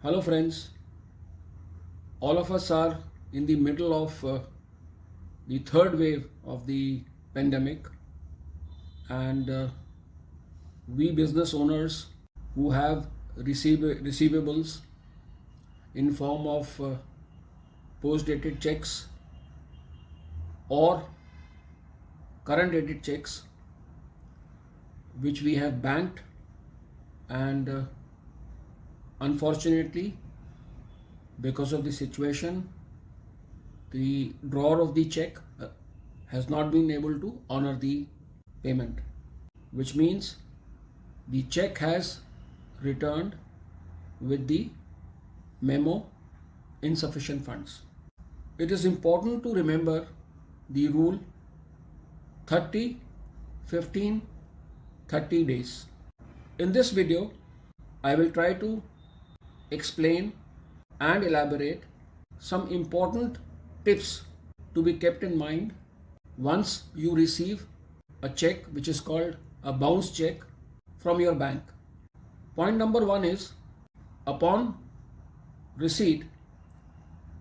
Hello friends, all of us are in the middle of the third wave of the pandemic, and we business owners who have receivables in form of post-dated checks or current dated checks which we have banked, and unfortunately, because of the situation, the drawer of the check has not been able to honor the payment, which means the check has returned with the memo insufficient funds. It is important to remember the rule 30, 15, 30 days. In this video, I will try to explain and elaborate some important tips to be kept in mind once you receive a check which is called a bounce check from your bank. Point number one is, upon receipt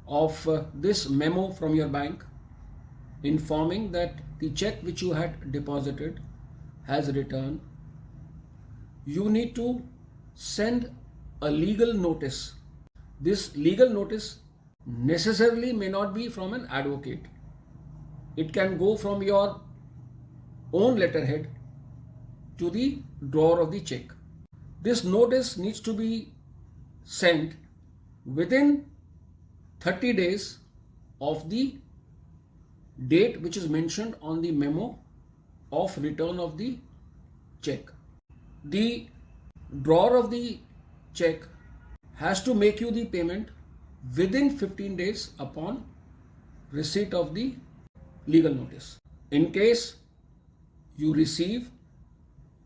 of this memo from your bank informing that the check which you had deposited has returned, you need to send a legal notice. This legal notice necessarily may not be from an advocate. It can go from your own letterhead to the drawer of the check. This notice needs to be sent within 30 days of the date which is mentioned on the memo of return of the check. The drawer of the check has to make you the payment within 15 days upon receipt of the legal notice. In case you receive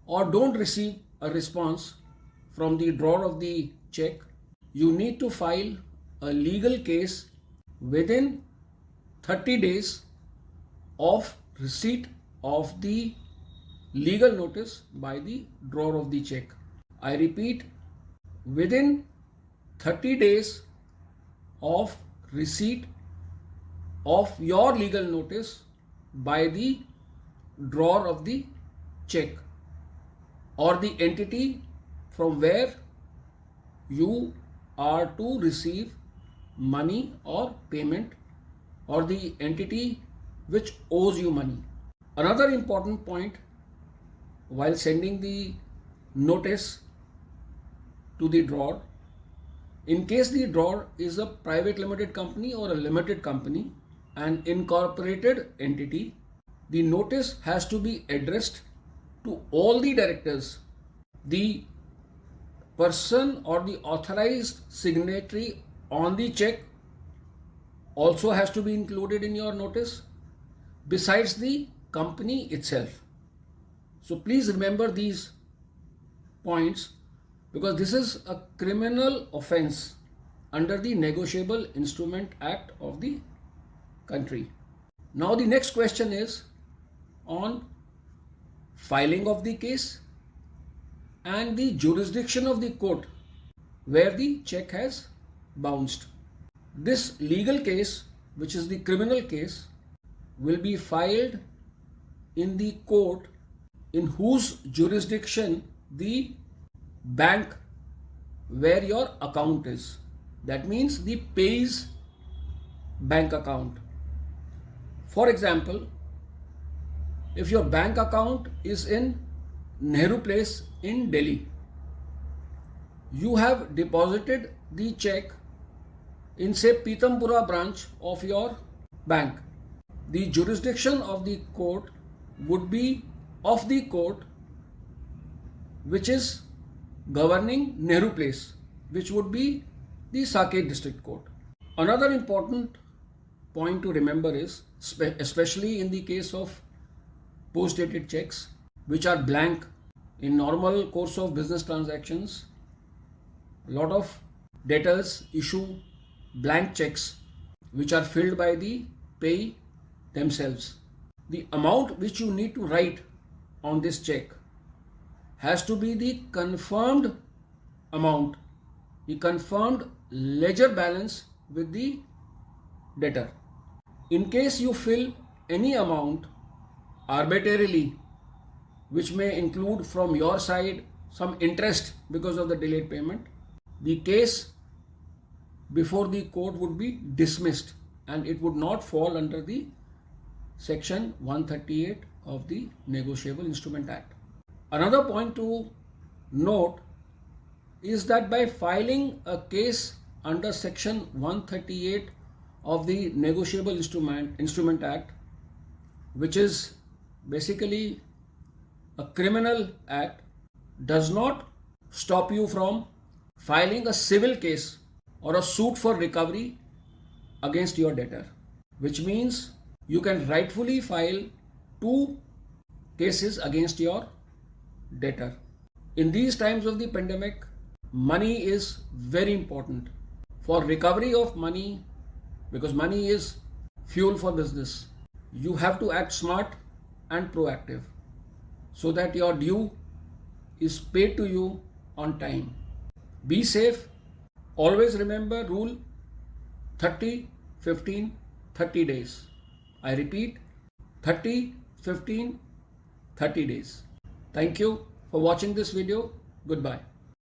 or don't receive a response from the drawer of the check, you need to file a legal case within 30 days of receipt of the legal notice by the drawer of the check. I repeat, within 30 days of receipt of your legal notice by the drawer of the check or the entity from where you are to receive money or payment, or the entity which owes you money. Another important point while sending the notice to the drawer, in case the drawer is a private limited company or a limited company, an incorporated entity, the notice has to be addressed to all the directors. The person or the authorized signatory on the check also has to be included in your notice, besides the company itself. So please remember these points, because this is a criminal offense under the Negotiable Instrument Act of the country. Now the next question is on filing of the case and the jurisdiction of the court where the check has bounced. This legal case, which is the criminal case, will be filed in the court in whose jurisdiction the bank where your account is. That means the payee's bank account. For example, if your bank account is in Nehru Place in Delhi, you have deposited the check in, say, Pitampura branch of your bank. The jurisdiction of the court would be of the court which is governing Nehru Place, which would be the Saket District Court. Another important point to remember is, especially in the case of post-dated checks which are blank, in normal course of business transactions, a lot of debtors issue blank checks which are filled by the payee themselves. The amount which you need to write on this check has to be the confirmed amount the confirmed ledger balance with the debtor. In case you fill any amount arbitrarily, which may include from your side some interest because of the delayed payment, the case before the court would be dismissed and it would not fall under the section 138 of the Negotiable Instrument Act. Another point to note is that by filing a case under section 138 of the Negotiable Instrument Act, which is basically a criminal act, does not stop you from filing a civil case or a suit for recovery against your debtor, which means you can rightfully file 2 cases against your debtor. In these times of the pandemic, money is very important. For recovery of money, because money is fuel for business, you have to act smart and proactive so that your due is paid to you on time. Be safe. Always remember rule 30, 15, 30 days. I repeat, 30, 15, 30 days. Thank you for watching this video. Goodbye.